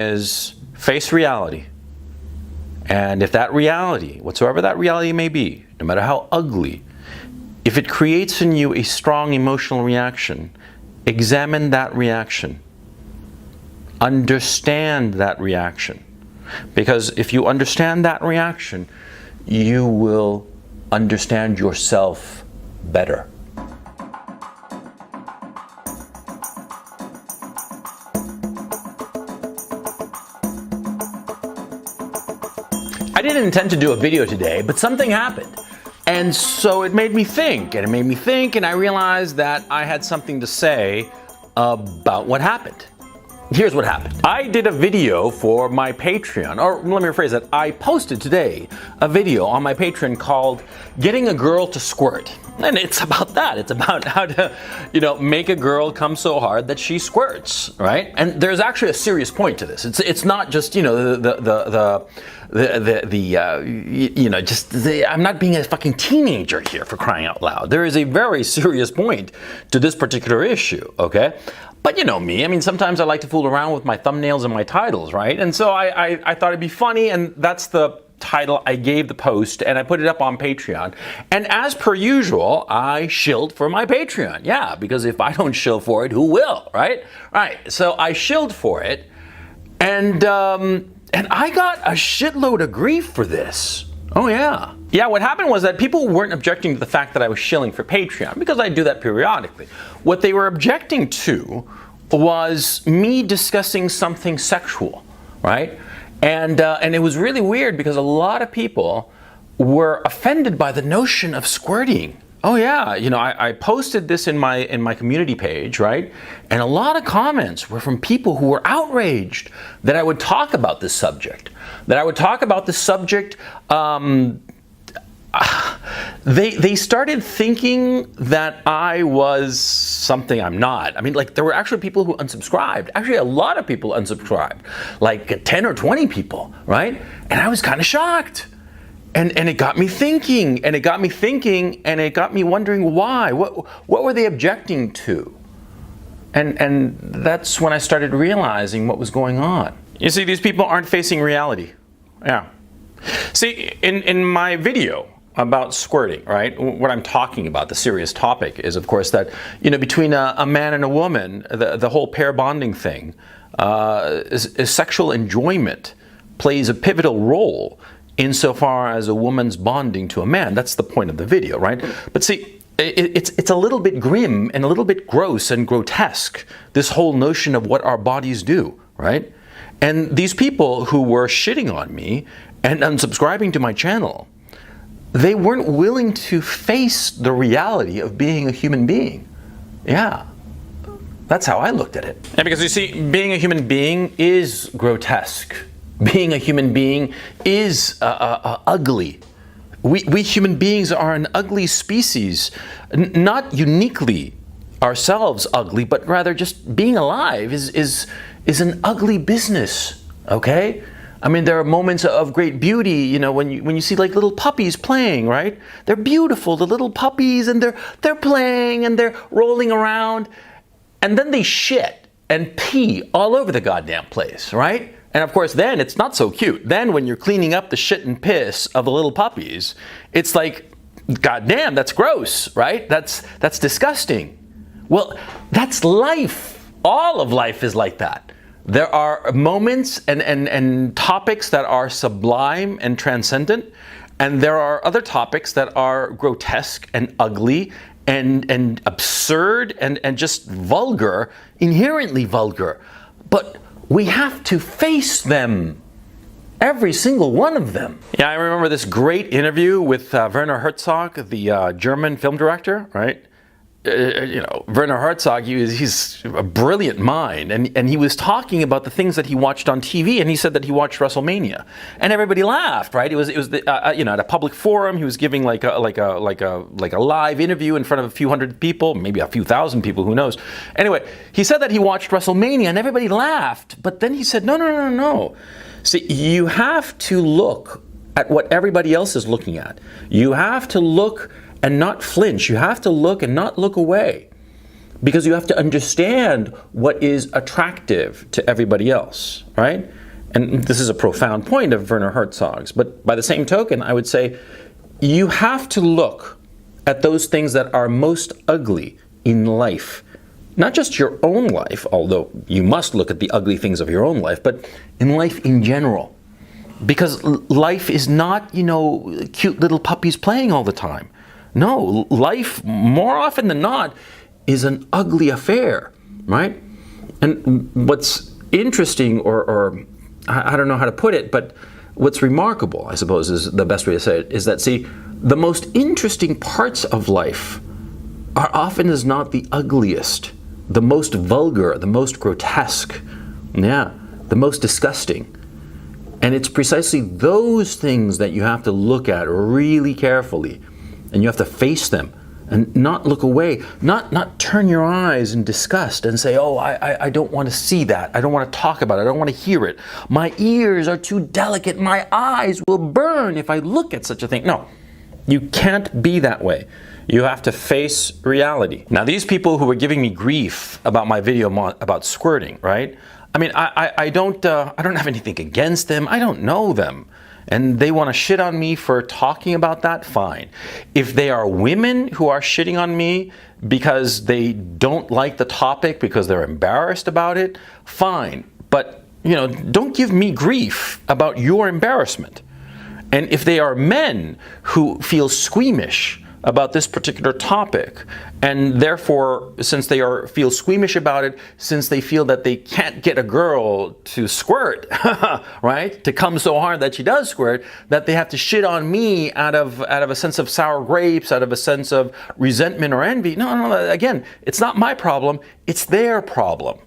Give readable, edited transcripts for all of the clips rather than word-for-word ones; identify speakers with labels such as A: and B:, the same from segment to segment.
A: is face reality. And if that reality, whatsoever that reality may be, no matter how ugly, if it creates in you a strong emotional reaction, examine that reaction. Understand that reaction. Because if you understand that reaction, you will understand yourself better. I didn't intend to do a video today, but something happened. And so it made me think, and I realized that I had something to say about what happened. Here's what happened. I did a video for my Patreon, or let me rephrase that. I posted today a video on my Patreon called Getting a Girl to Squirt. And it's about that. It's about how to, make a girl come so hard that she squirts, right? And there's actually a serious point to this. It's not just, I'm not being a fucking teenager here, for crying out loud. There is a very serious point to this particular issue, okay? But you know me, sometimes I like to fool around with my thumbnails and my titles, right? And so I thought it'd be funny, and that's the title I gave the post, and I put it up on Patreon. And as per usual, I shilled for my Patreon. Yeah, because if I don't shill for it, who will, right? Right, so I shilled for it, and I got a shitload of grief for this. Oh yeah. Yeah, what happened was that people weren't objecting to the fact that I was shilling for Patreon, because I do that periodically. What they were objecting to was me discussing something sexual, right? And it was really weird because a lot of people were offended by the notion of squirting. Oh yeah, I posted this in my community page, right? And a lot of comments were from people who were outraged that I would talk about this subject. They started thinking that I was something I'm not. There were actually people who unsubscribed. Actually, a lot of people unsubscribed. Like 10 or 20 people, right? And I was kind of shocked. And it got me thinking, and it got me wondering why. What were they objecting to? And that's when I started realizing what was going on. You see, these people aren't facing reality. Yeah. See, in my video about squirting, right, what I'm talking about, the serious topic, is of course that, between a man and a woman, the whole pair bonding thing, is sexual enjoyment plays a pivotal role insofar as a woman's bonding to a man. That's the point of the video, right? But see, it's a little bit grim and a little bit gross and grotesque, this whole notion of what our bodies do, right? And these people who were shitting on me and unsubscribing to my channel, they weren't willing to face the reality of being a human being. Yeah, that's how I looked at it. And because you see, being a human being is grotesque. Being a human being is ugly. We human beings are an ugly species, not uniquely ourselves ugly, but rather just being alive is an ugly business, okay? There are moments of great beauty, when you see like little puppies playing, right? They're beautiful, the little puppies, and they're playing and they're rolling around, and then they shit and pee all over the goddamn place, right? And of course, then it's not so cute. Then when you're cleaning up the shit and piss of the little puppies, it's like, goddamn, that's gross, right? That's disgusting. Well, that's life. All of life is like that. There are moments and topics that are sublime and transcendent, and there are other topics that are grotesque and ugly and absurd and just vulgar, inherently vulgar. But we have to face them, every single one of them. Yeah, I remember this great interview with Werner Herzog, the German film director, right? Werner Herzog, he's a brilliant mind, and he was talking about the things that he watched on TV, and he said that he watched WrestleMania, and everybody laughed, right? It was at a public forum. He was giving like a live interview in front of a few hundred people, maybe a few thousand people, who knows? Anyway, he said that he watched WrestleMania, and everybody laughed, but then he said, no. See, you have to look at what everybody else is looking at. You have to look and not flinch. You have to look and not look away. because you have to understand what is attractive to everybody else, right? And this is a profound point of Werner Herzog's, but by the same token, I would say you have to look at those things that are most ugly in life. Not just your own life, although you must look at the ugly things of your own life, but in life in general. Because life is not, cute little puppies playing all the time. No, life, more often than not, is an ugly affair, right? And what's interesting, or I don't know how to put it, but what's remarkable, I suppose is the best way to say it, is that, see, the most interesting parts of life are often as not the ugliest, the most vulgar, the most grotesque, the most disgusting. And it's precisely those things that you have to look at really carefully, and you have to face them and not look away, not turn your eyes in disgust and say, oh, I don't want to see that, I don't want to talk about it, I don't want to hear it, my ears are too delicate, my eyes will burn if I look at such a thing. No, you can't be that way. You have to face reality. Now, these people who were giving me grief about my video about squirting, right? I mean, I don't have anything against them. I don't know them. And they want to shit on me for talking about that, fine. If they are women who are shitting on me because they don't like the topic, because they're embarrassed about it, fine. But, don't give me grief about your embarrassment. And if they are men who feel squeamish about this particular topic, and therefore, since they feel squeamish about it, since they feel that they can't get a girl to squirt, right, to come so hard that she does squirt, that they have to shit on me out of a sense of sour grapes, out of a sense of resentment or envy. No, again, it's not my problem, it's their problem.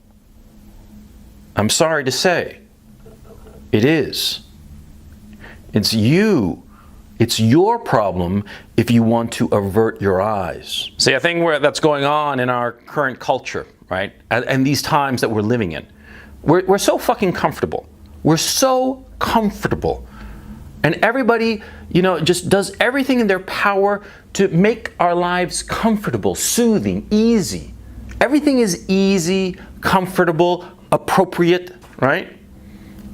A: I'm sorry to say, it is. It's you. It's your problem if you want to avert your eyes. See, a thing that's going on in our current culture, right? And these times that we're living in. We're so fucking comfortable. We're so comfortable. And everybody, just does everything in their power to make our lives comfortable, soothing, easy. Everything is easy, comfortable, appropriate, right?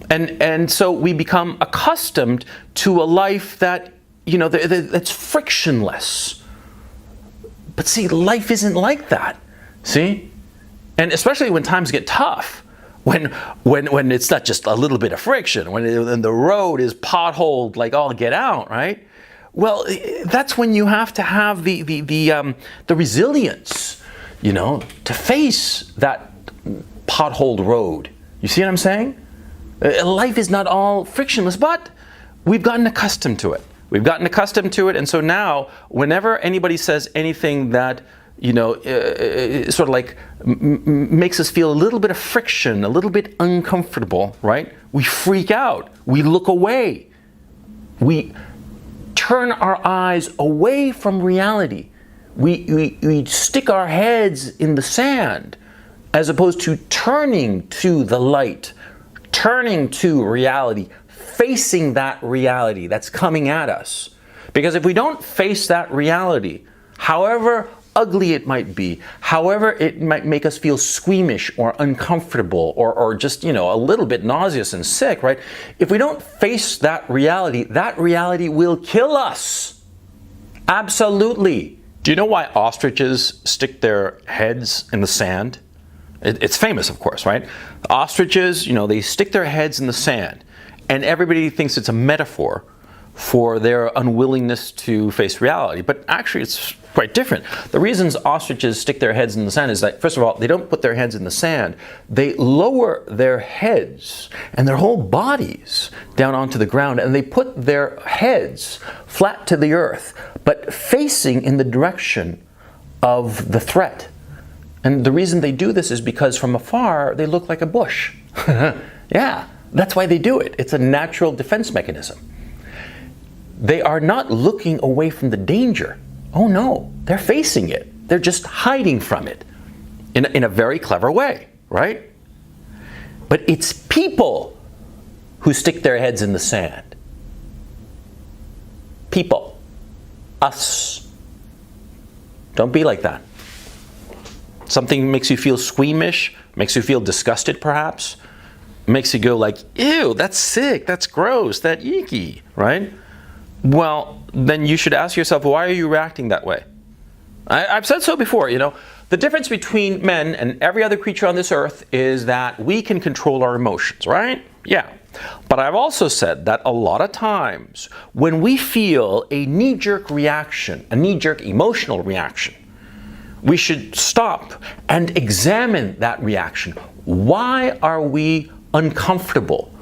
A: And so we become accustomed to a life that, that's frictionless. But see, life isn't like that. See? And especially when times get tough, when it's not just a little bit of friction, when the road is potholed like all get out, right? Well, that's when you have to have the resilience, to face that potholed road. You see what I'm saying? Life is not all frictionless, but we've gotten accustomed to it. We've gotten accustomed to it, and so now, whenever anybody says anything that, sort of like makes us feel a little bit of friction, a little bit uncomfortable, right? We freak out. We look away. We turn our eyes away from reality. We stick our heads in the sand, as opposed to turning to the light, turning to reality, facing that reality that's coming at us. Because if we don't face that reality, however ugly it might be, however it might make us feel squeamish or uncomfortable or just, a little bit nauseous and sick, right? If we don't face that reality will kill us. Absolutely. Do you know why ostriches stick their heads in the sand? It's famous, of course, right? Ostriches, they stick their heads in the sand, and everybody thinks it's a metaphor for their unwillingness to face reality. But actually, it's quite different. The reasons ostriches stick their heads in the sand is that, first of all, they don't put their heads in the sand. They lower their heads and their whole bodies down onto the ground, and they put their heads flat to the earth, but facing in the direction of the threat. And the reason they do this is because from afar, they look like a bush. Yeah, that's why they do it. It's a natural defense mechanism. They are not looking away from the danger. Oh no, they're facing it. They're just hiding from it in a very clever way, right? But it's people who stick their heads in the sand. People. Us. Don't be like that. Something makes you feel squeamish, makes you feel disgusted perhaps, makes you go like, ew, that's sick, that's gross, that's icky, right? Well, then you should ask yourself, why are you reacting that way? I've said so before, you know. The difference between men and every other creature on this earth is that we can control our emotions, right? Yeah. But I've also said that a lot of times when we feel a knee-jerk reaction, a knee-jerk emotional reaction, we should stop and examine that reaction. Why are we uncomfortable?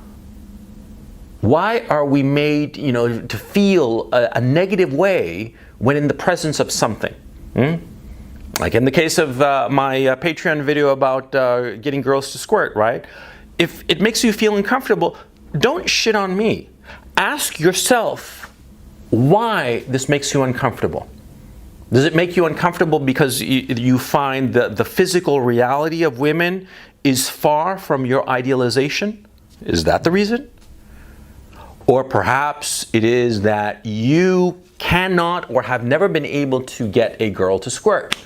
A: Why are we made, to feel a negative way when in the presence of something? Like in the case of my Patreon video about getting girls to squirt, right? If it makes you feel uncomfortable, don't shit on me. Ask yourself why this makes you uncomfortable. Does it make you uncomfortable because you find that the physical reality of women is far from your idealization? Is that the reason? Or perhaps it is that you cannot or have never been able to get a girl to squirt,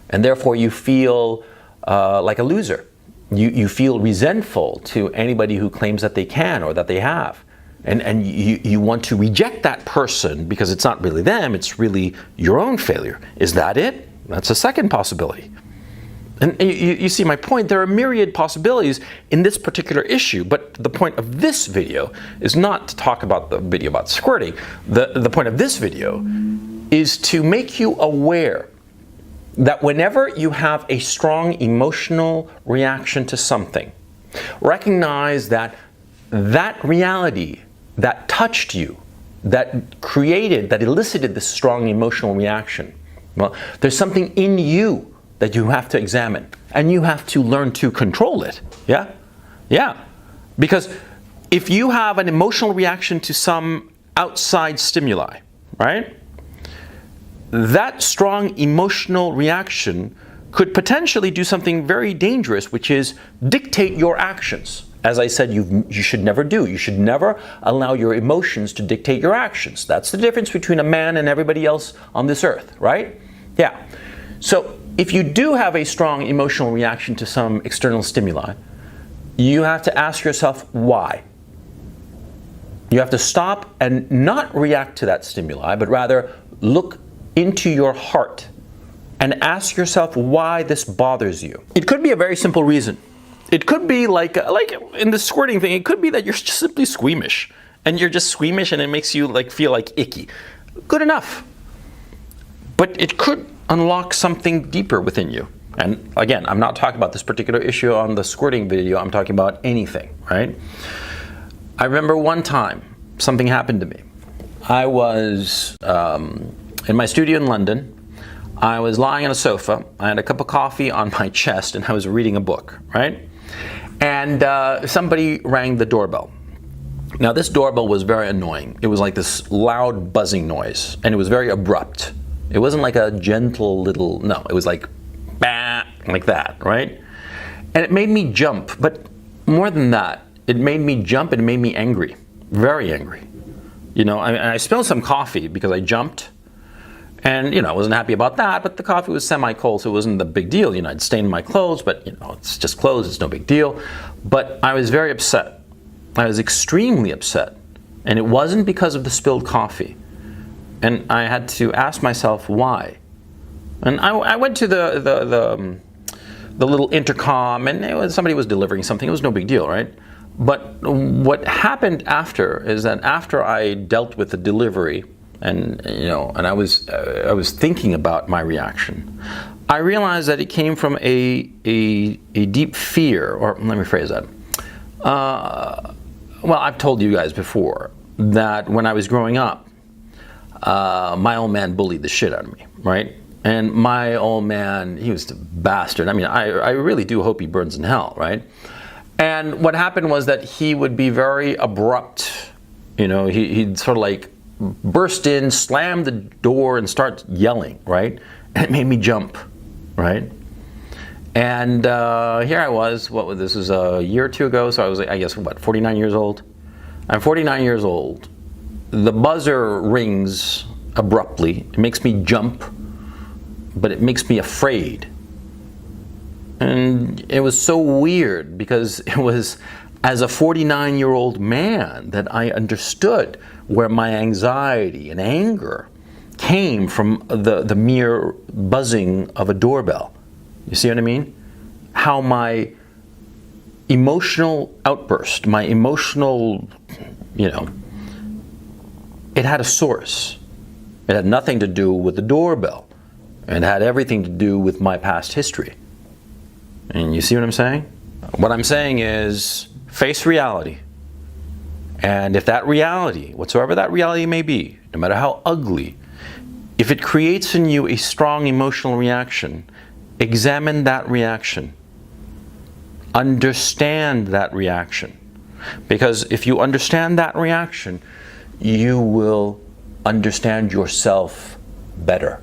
A: and therefore you feel like a loser. You feel resentful to anybody who claims that they can or that they have. And you want to reject that person because it's not really them, it's really your own failure. Is that it? That's a second possibility. And you see my point, there are myriad possibilities in this particular issue, but the point of this video is not to talk about the video about squirting. The point of this video is to make you aware that whenever you have a strong emotional reaction to something, recognize that that reality that touched you, that elicited this strong emotional reaction, well, there's something in you that you have to examine, and you have to learn to control it. Yeah? Yeah. Because if you have an emotional reaction to some outside stimuli, right? That strong emotional reaction could potentially do something very dangerous, which is dictate your actions. As I said, you should never do. You should never allow your emotions to dictate your actions. That's the difference between a man and everybody else on this earth, right? Yeah. So if you do have a strong emotional reaction to some external stimuli, you have to ask yourself why. You have to stop and not react to that stimuli, but rather look into your heart and ask yourself why this bothers you. It could be a very simple reason. It could be like in the squirting thing, it could be that you're just simply squeamish. And you're just squeamish and it makes you feel like icky. Good enough. But it could unlock something deeper within you. And again, I'm not talking about this particular issue on the squirting video, I'm talking about anything, right? I remember one time something happened to me. I was in my studio in London. I was lying on a sofa. I had a cup of coffee on my chest and I was reading a book, right? And somebody rang the doorbell. Now this doorbell was very annoying. It was like this loud buzzing noise and it was very abrupt. It wasn't like a gentle little, no, it was like, bah, like that, right? And it made me jump, but more than that, it made me jump and it made me angry, very angry. I spilled some coffee because I jumped. And, I wasn't happy about that, but the coffee was semi-cold, so it wasn't the big deal. I'd stained my clothes, but, it's just clothes, it's no big deal. But I was very upset. I was extremely upset. And it wasn't because of the spilled coffee. And I had to ask myself why. And I went to the little intercom, and somebody was delivering something. It was no big deal, right? But what happened after is that after I dealt with the delivery, and I was thinking about my reaction, I realized that it came from a deep fear, or let me phrase that. Well, I've told you guys before that when I was growing up, my old man bullied the shit out of me, right? And my old man, he was a bastard. I mean, I really do hope he burns in hell, right? And what happened was that he would be very abrupt. He'd sort of like burst in, slam the door, and start yelling, right? And it made me jump, right? And here I was, this was a year or two ago, so I was, I guess, 49 years old? I'm 49 years old. The buzzer rings abruptly. It makes me jump, but it makes me afraid. And it was so weird because it was as a 49-year-old man that I understood where my anxiety and anger came from the mere buzzing of a doorbell. You see what I mean? How my emotional outburst, my emotional, it had a source. It had nothing to do with the doorbell. It had everything to do with my past history. And you see what I'm saying? What I'm saying is, face reality. And if that reality, whatsoever that reality may be, no matter how ugly, if it creates in you a strong emotional reaction, examine that reaction. Understand that reaction. Because if you understand that reaction, you will understand yourself better.